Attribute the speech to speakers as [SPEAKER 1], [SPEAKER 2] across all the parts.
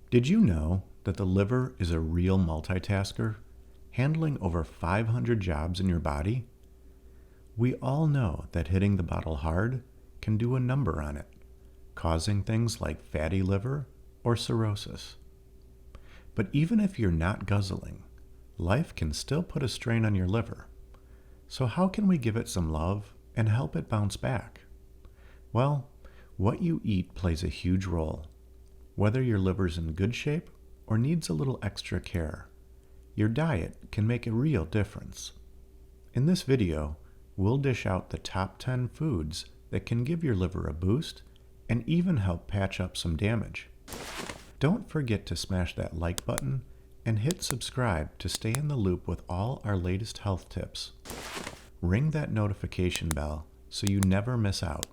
[SPEAKER 1] Did you know that the liver is a real multitasker, handling over 500 jobs in your body? We all know that hitting the bottle hard can do a number on it, causing things like fatty liver or cirrhosis. But even if you're not guzzling, life can still put a strain on your liver. So how can we give it some love and help it bounce back? Well, what you eat plays a huge role. Whether your liver's in good shape or needs a little extra care, your diet can make a real difference. In this video, we'll dish out the top 10 foods that can give your liver a boost and even help patch up some damage. Don't forget to smash that like button and hit subscribe to stay in the loop with all our latest health tips. Ring that notification bell so you never miss out.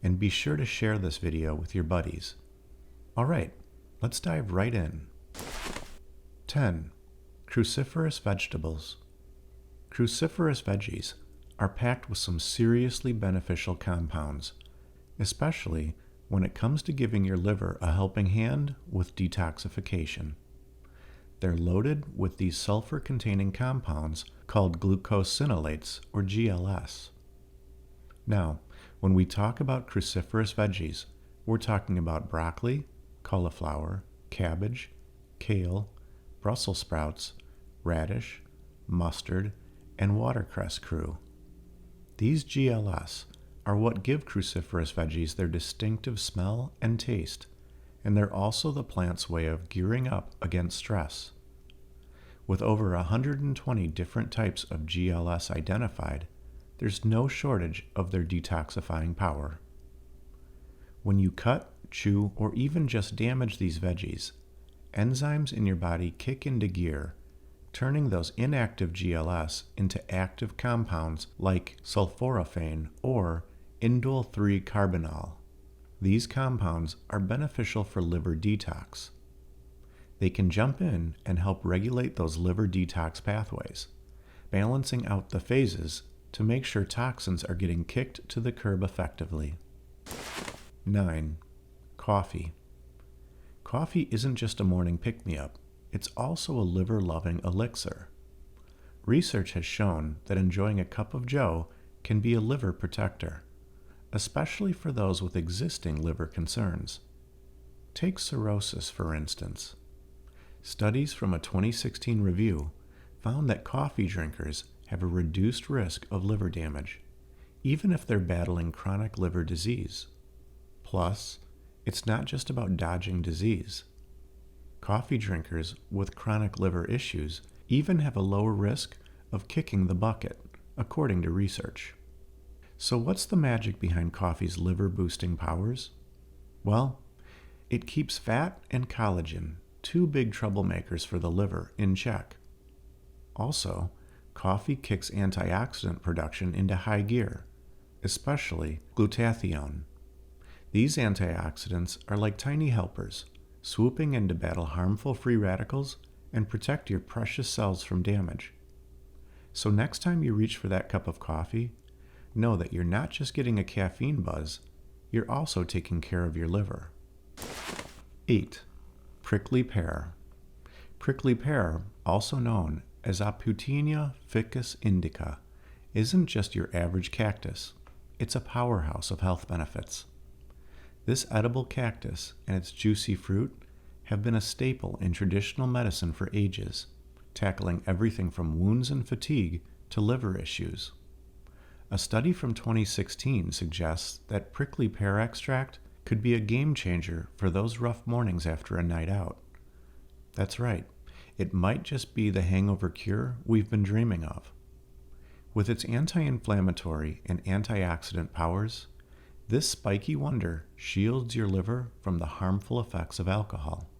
[SPEAKER 1] And be sure to share this video with your buddies. All right, let's dive right in. 10. Cruciferous vegetables. Cruciferous veggies are packed with some seriously beneficial compounds, especially when it comes to giving your liver a helping hand with detoxification. They're loaded with these sulfur-containing compounds called glucosinolates, or GLS. Now, when we talk about cruciferous veggies, we're talking about broccoli, cauliflower, cabbage, kale, Brussels sprouts, radish, mustard, and watercress crew. These GLS are what give cruciferous veggies their distinctive smell and taste, and they're also the plant's way of gearing up against stress. With over 120 different types of GLS identified, there's no shortage of their detoxifying power. When you cut, chew, or even just damage these veggies, enzymes in your body kick into gear, turning those inactive GLS into active compounds like sulforaphane or indole-3-carbinol. These compounds are beneficial for liver detox. They can jump in and help regulate those liver detox pathways, balancing out the phases to make sure toxins are getting kicked to the curb effectively. 9. Coffee. Coffee isn't just a morning pick-me-up, it's also a liver-loving elixir. Research has shown that enjoying a cup of joe can be a liver protector, especially for those with existing liver concerns. Take cirrhosis, for instance. Studies from a 2016 review found that coffee drinkers have a reduced risk of liver damage, even if they're battling chronic liver disease. Plus, it's not just about dodging disease. Coffee drinkers with chronic liver issues even have a lower risk of kicking the bucket, according to research. So what's the magic behind coffee's liver-boosting powers? Well, it keeps fat and collagen, two big troublemakers for the liver, in check. Also, coffee kicks antioxidant production into high gear, especially glutathione. These antioxidants are like tiny helpers, swooping in to battle harmful free radicals and protect your precious cells from damage. So next time you reach for that cup of coffee, know that you're not just getting a caffeine buzz, you're also taking care of your liver. 8. Prickly pear. Prickly pear, also known as Apocynia ficus indica, isn't just your average cactus. It's a powerhouse of health benefits. This edible cactus and its juicy fruit have been a staple in traditional medicine for ages, tackling everything from wounds and fatigue to liver issues. A study from 2016 suggests that prickly pear extract could be a game changer for those rough mornings after a night out. That's right, it might just be the hangover cure we've been dreaming of. With its anti-inflammatory and antioxidant powers, this spiky wonder shields your liver from the harmful effects of alcohol.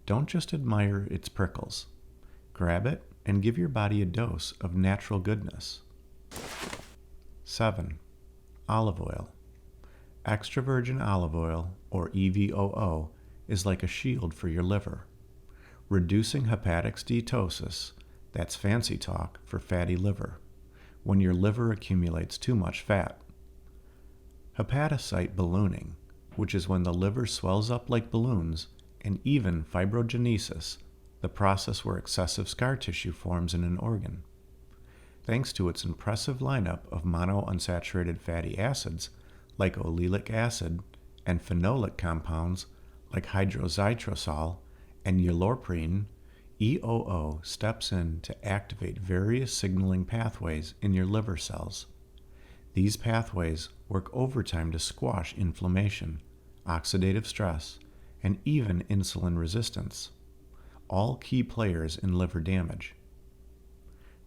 [SPEAKER 1] Don't just admire its prickles. Grab it and give your body a dose of natural goodness. 7. Olive oil. Extra virgin olive oil, or EVOO, is like a shield for your liver, reducing hepatic steatosis, that's fancy talk for fatty liver, when your liver accumulates too much fat. Hepatocyte ballooning, which is when the liver swells up like balloons and even fibrogenesis, the process where excessive scar tissue forms in an organ. Thanks to its impressive lineup of monounsaturated fatty acids like oleic acid and phenolic compounds like hydroxytrosol and yolorprine, EOO steps in to activate various signaling pathways in your liver cells. These pathways work overtime to squash inflammation, oxidative stress, and even insulin resistance, all key players in liver damage.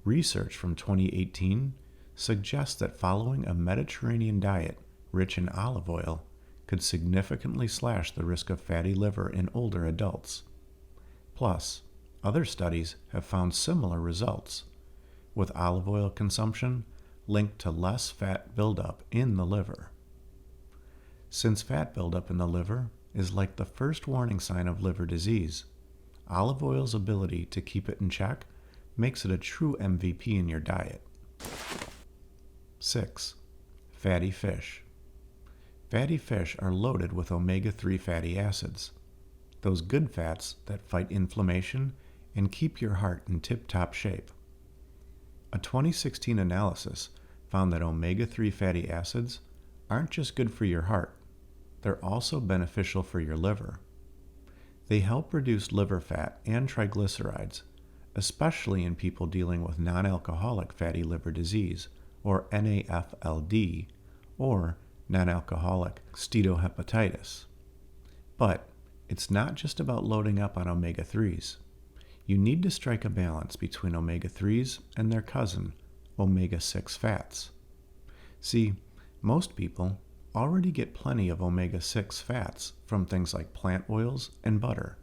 [SPEAKER 1] Research from 2018 suggests that following a Mediterranean diet rich in olive oil could significantly slash the risk of fatty liver in older adults. Plus, other studies have found similar results, with olive oil consumption linked to less fat buildup in the liver. Since fat buildup in the liver is like the first warning sign of liver disease, olive oil's ability to keep it in check makes it a true MVP in your diet. 6. Fatty fish. Fatty fish are loaded with omega-3 fatty acids, those good fats that fight inflammation and keep your heart in tip-top shape. A 2016 analysis found that omega-3 fatty acids aren't just good for your heart, they're also beneficial for your liver. They help reduce liver fat and triglycerides, especially in people dealing with non-alcoholic fatty liver disease, or NAFLD, or non-alcoholic steatohepatitis. But it's not just about loading up on omega-3s. You need to strike a balance between omega-3s and their cousin, omega-6 fats. See, most people already get plenty of omega-6 fats from things like plant oils and butter.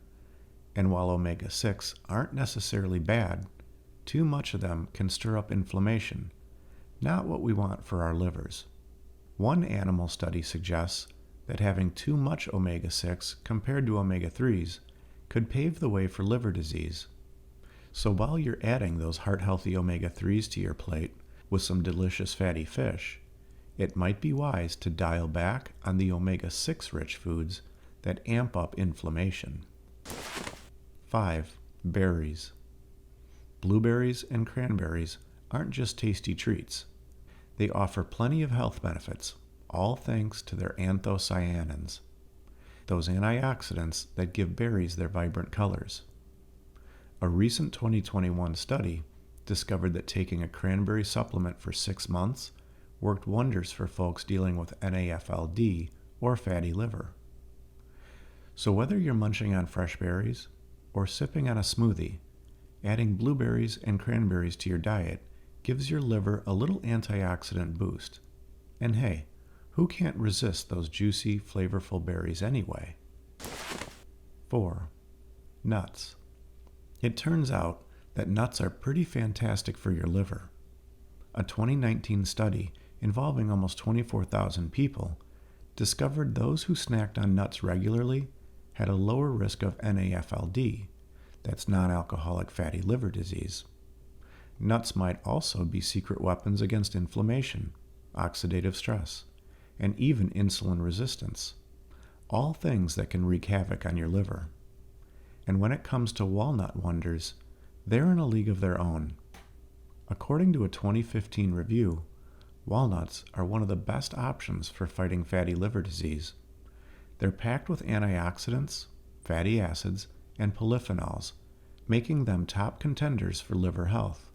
[SPEAKER 1] And while omega-6 aren't necessarily bad, too much of them can stir up inflammation, not what we want for our livers. One animal study suggests that having too much omega-6 compared to omega-3s could pave the way for liver disease. So while you're adding those heart-healthy omega-3s to your plate with some delicious fatty fish, it might be wise to dial back on the omega-6 rich foods that amp up inflammation. 5. Berries. Blueberries and cranberries aren't just tasty treats. They offer plenty of health benefits, all thanks to their anthocyanins, those antioxidants that give berries their vibrant colors. A recent 2021 study discovered that taking a cranberry supplement for 6 months worked wonders for folks dealing with NAFLD or fatty liver. So whether you're munching on fresh berries or sipping on a smoothie, adding blueberries and cranberries to your diet gives your liver a little antioxidant boost. And hey, who can't resist those juicy, flavorful berries anyway? 4. Nuts. It turns out that nuts are pretty fantastic for your liver. A 2019 study involving almost 24,000 people discovered those who snacked on nuts regularly had a lower risk of NAFLD, that's non-alcoholic fatty liver disease. Nuts might also be secret weapons against inflammation, oxidative stress, and even insulin resistance, all things that can wreak havoc on your liver. And when it comes to walnut wonders, they're in a league of their own. According to a 2015 review, walnuts are one of the best options for fighting fatty liver disease. They're packed with antioxidants, fatty acids, and polyphenols, making them top contenders for liver health.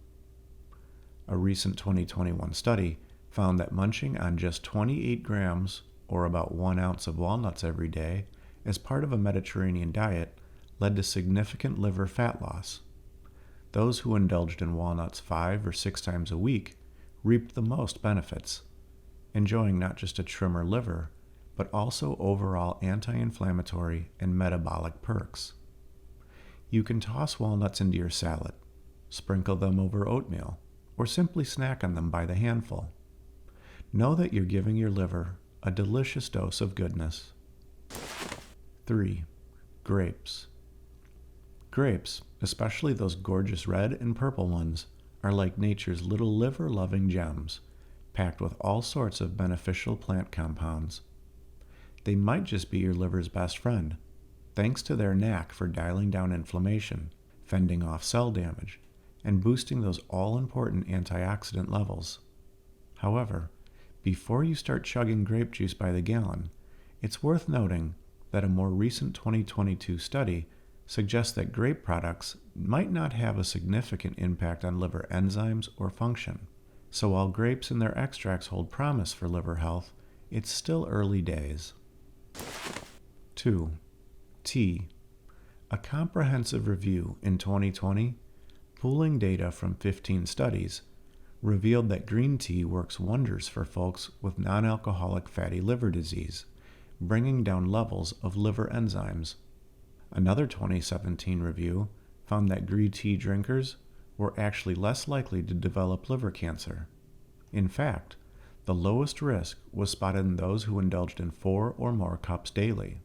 [SPEAKER 1] A recent 2021 study found that munching on just 28 grams, or about 1 ounce of walnuts every day, as part of a Mediterranean diet led to significant liver fat loss. Those who indulged in walnuts 5 or 6 times a week reaped the most benefits, enjoying not just a trimmer liver, but also overall anti-inflammatory and metabolic perks. You can toss walnuts into your salad, sprinkle them over oatmeal, or simply snack on them by the handful. Know that you're giving your liver a delicious dose of goodness. 3. Grapes. Grapes, especially those gorgeous red and purple ones, are like nature's little liver-loving gems, packed with all sorts of beneficial plant compounds. They might just be your liver's best friend, thanks to their knack for dialing down inflammation, fending off cell damage, and boosting those all-important antioxidant levels. However, before you start chugging grape juice by the gallon, it's worth noting that a more recent 2022 study suggests that grape products might not have a significant impact on liver enzymes or function. So while grapes and their extracts hold promise for liver health, it's still early days. 2. Tea. A comprehensive review in 2020, pooling data from 15 studies, revealed that green tea works wonders for folks with non-alcoholic fatty liver disease, bringing down levels of liver enzymes. Another 2017 review found that green tea drinkers were actually less likely to develop liver cancer. In fact, the lowest risk was spotted in those who indulged in 4 or more cups daily.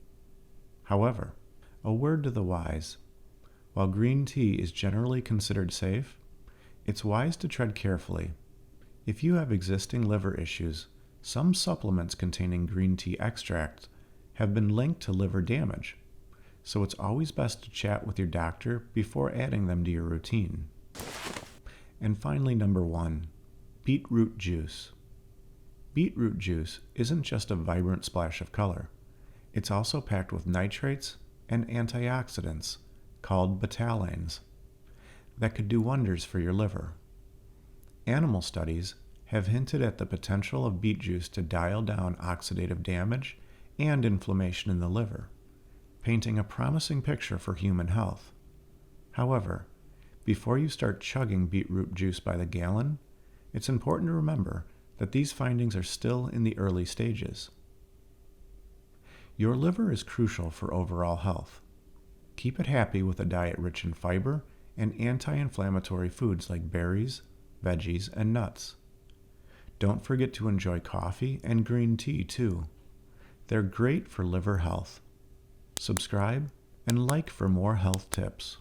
[SPEAKER 1] However, a word to the wise. While green tea is generally considered safe, it's wise to tread carefully. If you have existing liver issues, some supplements containing green tea extract have been linked to liver damage, so it's always best to chat with your doctor before adding them to your routine. And finally, number 1, beetroot juice. Beetroot juice isn't just a vibrant splash of color. It's also packed with nitrates and antioxidants called betalains that could do wonders for your liver. Animal studies have hinted at the potential of beet juice to dial down oxidative damage and inflammation in the liver, painting a promising picture for human health. However, before you start chugging beetroot juice by the gallon, it's important to remember that these findings are still in the early stages. Your liver is crucial for overall health. Keep it happy with a diet rich in fiber and anti-inflammatory foods like berries, veggies, and nuts. Don't forget to enjoy coffee and green tea too. They're great for liver health. Subscribe and like for more health tips.